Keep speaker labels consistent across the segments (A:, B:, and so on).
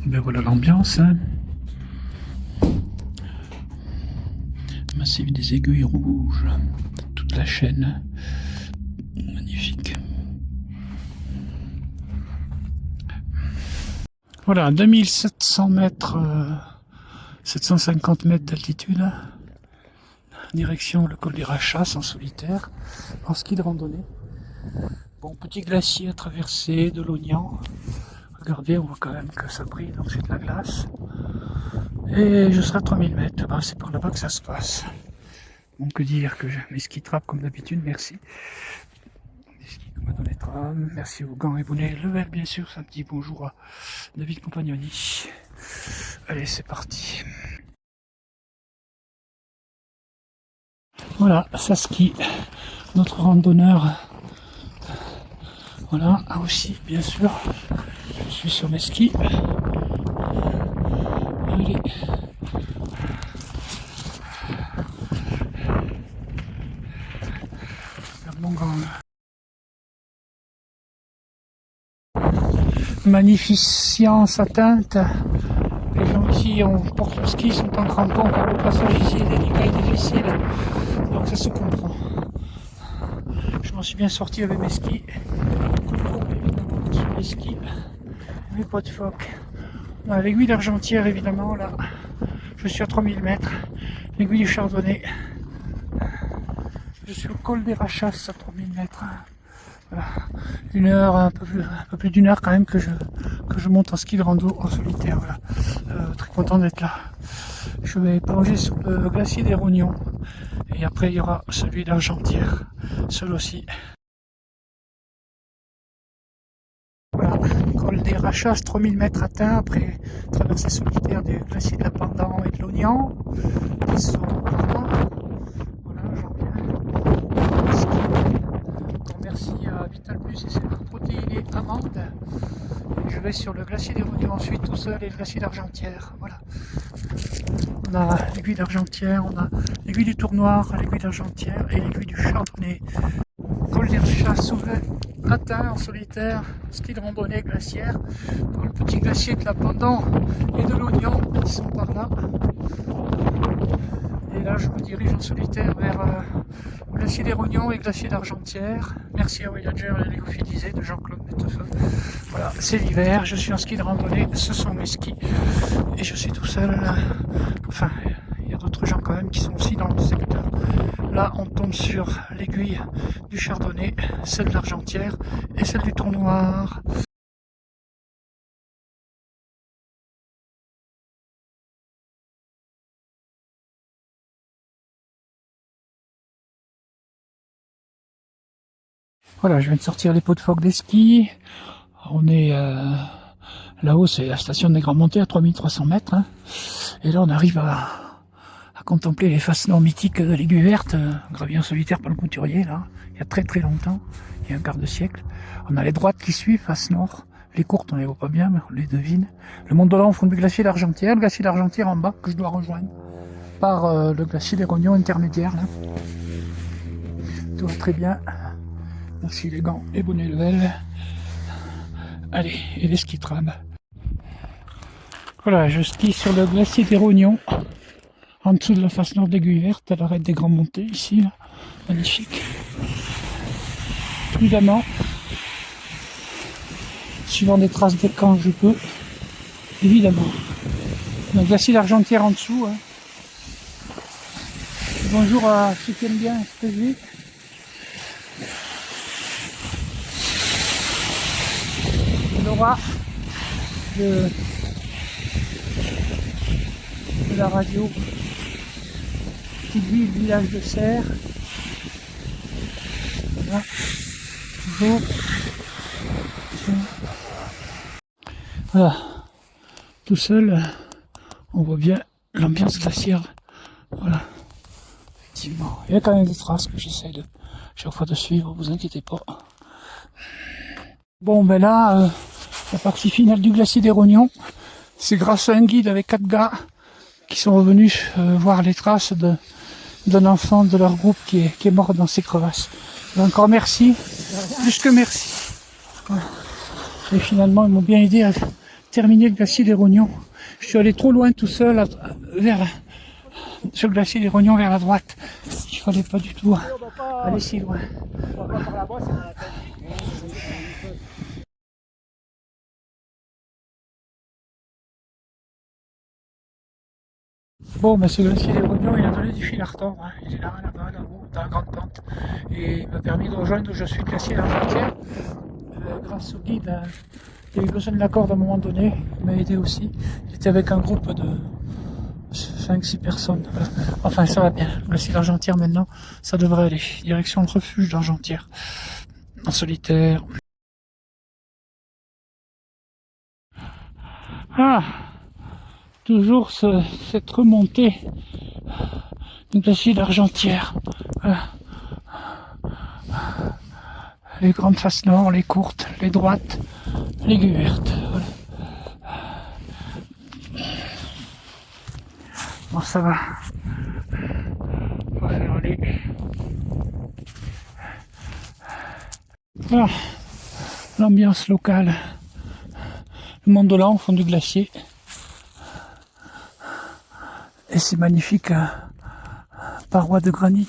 A: Ben voilà l'ambiance, hein. Massif des aiguilles rouges, toute la chaîne, magnifique. Voilà, 2700 mètres, 750 mètres d'altitude, direction le col des Rachas en solitaire, en ski de randonnée. Bon, petit glacier à traverser, de l'oignon. Regardez, on voit quand même que ça brille, donc c'est de la glace. Et je serai à 3000 mètres, ben, c'est par là-bas que ça se passe. Bon, que dire, que mes skis trappent comme d'habitude, merci. Des skis comme dans les trams, merci aux gants et bonnets Level, bien sûr, c'est un petit bonjour à David Compagnoni. Allez, c'est parti. Voilà, ça skie, notre randonneur. Voilà, aussi, bien sûr, je suis sur mes skis. Allez. Mon grand. Magnificence atteinte. Les gens ici portent le ski, sont en crampons car le passage ici est délicat et difficile. Donc ça se comprend. Je m'en suis bien sorti avec mes skis. Sur les skis. Mes pots de phoque. L'aiguille d'Argentière évidemment là. Je suis à 3000 mètres. L'aiguille du Chardonnay. Je suis au col des Rachas à 3000 mètres. Voilà. Une heure, un peu plus d'une heure quand même que je monte en ski de rando en solitaire. Voilà. Très content d'être là. Je vais plonger sur le glacier des Rognons. Et après il y aura celui d'Argentière. Seul aussi. Voilà. Col des Rachas, 3000 mètres atteints après traversée solitaire des glaciers de la Pendant et de l'Oignon. Qui sont là. Voilà, j'en viens. Merci à Vital Plus et ses protéinés amandes. Je vais sur le glacier des Rognons ensuite tout seul et le glacier d'Argentière. Voilà. On a l'aiguille d'Argentière, on a l'aiguille du Tournoir, l'aiguille d'Argentière et l'aiguille du Chardonnay. Col des Rachas atteint en solitaire, ski de randonnée glaciaire, par le petit glacier de la Pendant et de l'Oignon qui sont par là. Et là je me dirige en solitaire vers glacier des Rognons et glacier d'Argentière. Merci à Voyager et Léophilisé de Jean-Claude Mettefeu. Voilà, c'est l'hiver, je suis en ski de randonnée, ce sont mes skis. Et je suis tout seul. Enfin, il y a d'autres gens quand même qui sont aussi dans le secteur. Là, on tombe sur l'aiguille du Chardonnay, celle de l'Argentière et celle du Tournoir. Voilà, je viens de sortir les pots de phoque des skis. On est là-haut, c'est la station des Grands Montées à 3300 mètres. Hein. Et là, on arrive à contempler les faces nord mythiques de l'aiguille verte, gravée en solitaire par le couturier, là, il y a très très longtemps, il y a un quart de siècle. On a les droites qui suivent, face nord. Les courtes, on les voit pas bien, mais on les devine. Le Mont Dolent au fond du glacier d'Argentière, le glacier d'Argentière en bas, que je dois rejoindre par le glacier des Rognons intermédiaire, là. Tout va très bien. Merci les gants et bonnets Level. Allez, et les ski trams. Voilà, je skie sur le glacier des Rognons, en dessous de la face nord d'Aiguille Verte, à l'arête des Grands Montées, ici, là. Magnifique. Évidemment, suivant des traces de quand je peux, évidemment. Le glacier d'Argentière en dessous. Hein. Bonjour à ceux qui aiment bien SPV. Laura de la radio qui vit le village de Serres. Voilà. Toujours. Voilà. Tout seul, on voit bien l'ambiance glaciaire. Voilà. Effectivement. Il y a quand même des traces que j'essaie de chaque fois de suivre, vous inquiétez pas. Bon ben là, la partie finale du glacier des Rognons, c'est grâce à un guide avec 4 gars qui sont revenus voir les traces d'un enfant de leur groupe qui est mort dans ces crevasses. Donc encore merci, plus que merci. Et finalement ils m'ont bien aidé à terminé le glacier des Rognons. Je suis allé trop loin tout seul sur le glacier des Rognons vers la droite. Il fallait pas du tout aller si loin. Bon, mais ce glacier des Rognons, il a donné du fil à retordre. Hein. Il est là-bas, là-haut, dans la grande pente. Et il m'a permis de rejoindre où je suis, le glacier d'Argentière. Grâce au guide, il a eu besoin de la corde à un moment donné. Il m'a aidé aussi. J'étais avec un groupe de 5-6 personnes. Voilà. Enfin, ça va bien. Le glacier d'Argentière, maintenant, ça devrait aller. Direction le refuge d'Argentière. En solitaire. Ah! Toujours cette remontée du glacier d'Argentière. Voilà. Les grandes faces nord, les courtes, les droites, les aiguilles vertes. Voilà. Bon, ça va. On va faire aller. Voilà. L'ambiance locale. Le Mont Dolent au fond du glacier. Et ces magnifiques parois de granit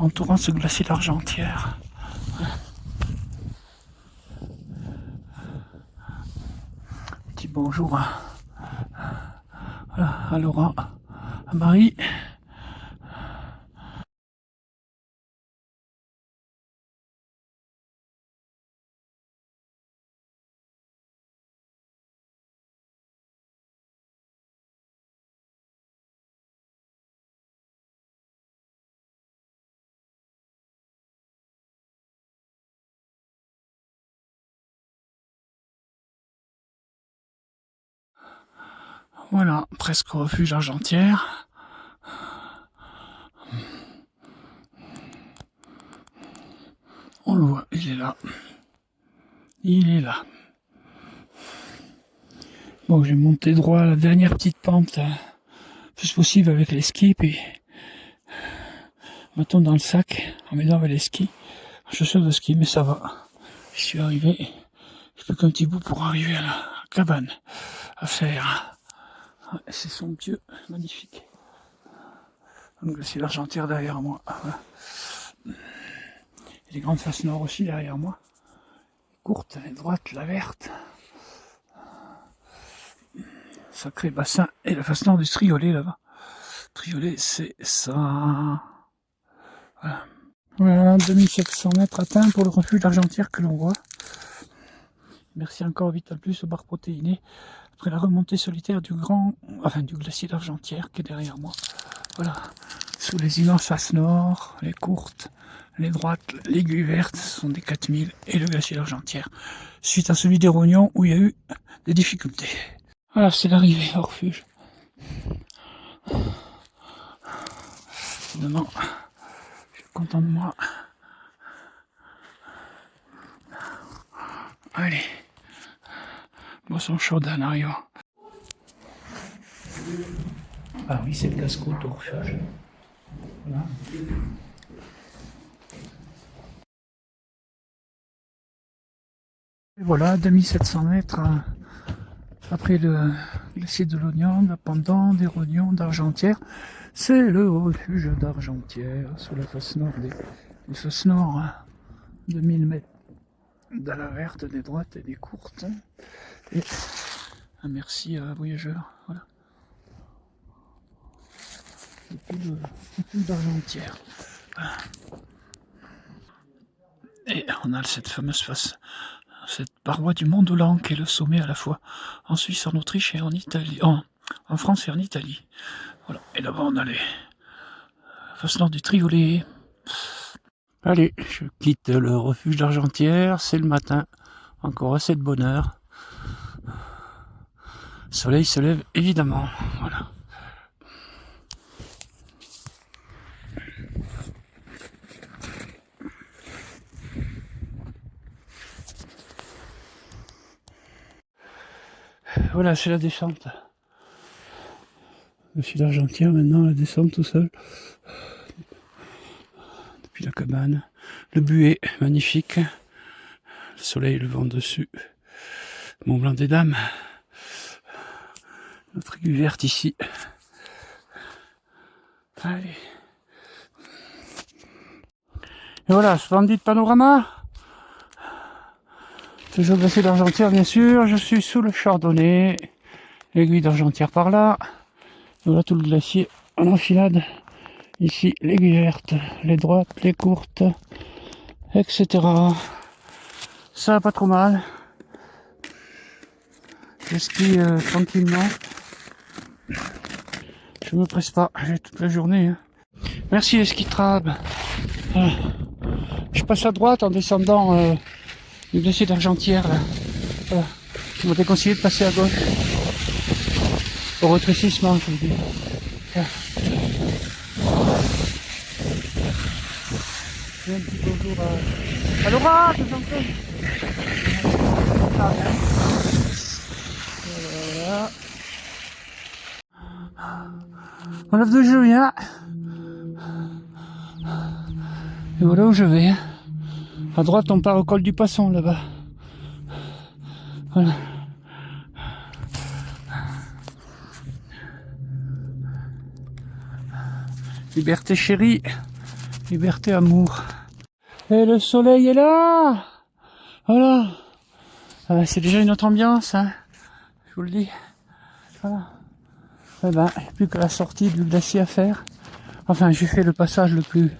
A: entourant ce glacier d'Argentière. Petit bonjour à Laura, à Marie. Voilà, presque au refuge d'Argentière. On le voit, il est là. Il est là. Bon, j'ai monté droit à la dernière petite pente, plus possible avec les skis, puis maintenant dans le sac, en mettant avec les skis, chaussures de ski, mais ça va. Je suis arrivé, j'ai plus qu'un petit bout pour arriver à la cabane à faire. Ouais, c'est somptueux, magnifique. Le glacier d'Argentière derrière moi. Voilà. Et les grandes faces nord aussi derrière moi. Les courtes, les droites, la verte. Sacré bassin. Et la face nord du Triolet là-bas. Triolet, c'est ça. Voilà. Voilà, 2700 mètres atteints pour le refuge d'Argentière que l'on voit. Merci encore Vital Plus au bar protéiné. Après la remontée solitaire du glacier d'Argentière qui est derrière moi. Voilà. Sous les immenses faces nord, les courtes, les droites, l'aiguille verte, ce sont des 4000 et le glacier d'Argentière. Suite à celui des Rognons où il y a eu des difficultés. Voilà, c'est l'arrivée au refuge. Évidemment, je suis content de moi. Allez, boisson chaude en arrivant. Ah oui, c'est le casse-croûte au refuge. Voilà. Et voilà, 2700 mètres après le glacier de l'Oignon, la pendant des Rognons d'Argentière. C'est le refuge d'Argentière, sous la face nord des faces nord, 2000 mètres de la verte, des droites et des courtes. Et un merci à voyageurs. Voilà. Le refuge d'Argentière. Voilà. Et on a cette fameuse face, cette paroi du Mont Dolent qui est le sommet à la fois en Suisse, en Autriche et en Italie, en France et en Italie. Voilà. Et là-bas on a les faces nord du Triolet. Allez, je quitte le refuge d'Argentière, c'est le matin, encore assez de bonheur. Le soleil se lève évidemment, voilà. Voilà, c'est la descente. Je suis d'Argentière maintenant, la descente tout seul. Depuis la cabane. Le buet, magnifique. Le soleil le vent dessus. Mont Blanc des Dames. Notre aiguille verte ici. Allez. Et voilà, splendide panorama. Toujours glacier d'Argentière, bien sûr. Je suis sous le Chardonnay. L'aiguille d'Argentière par là. Et voilà tout le glacier en enfilade. Ici, l'aiguille verte, les droites, les courtes, etc. Ça va pas trop mal. Je skie tranquillement. Je me presse pas, j'ai toute la journée. Hein. Merci les ski trab. Je passe à droite en descendant du glacier d'Argentière. Là. Voilà. Je m'aurais conseillé de passer à gauche. Au rétrécissement, je vous dis. Voilà. Je fais un petit bonjour à Laura, je vous en prie. Voilà. On lève de juin. Et voilà où je vais. À droite, on part au col du Poisson, là-bas. Voilà. Liberté chérie, liberté amour. Et le soleil est là. Voilà. C'est déjà une autre ambiance, hein. Je vous le dis. Voilà. Eh ben, il n'y a plus que la sortie du glacier à faire. Enfin, j'ai fait le passage le plus...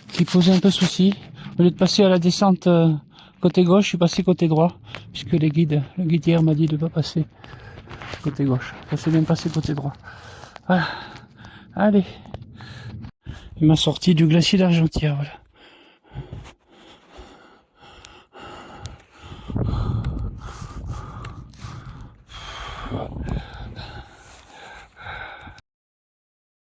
A: qui posait un peu souci. Au lieu de passer à la descente côté gauche, je suis passé côté droit. Puisque le guide hier m'a dit de ne pas passer côté gauche. Ça s'est bien passé côté droit. Voilà. Allez. Il m'a sorti du glacier d'Argentière, voilà.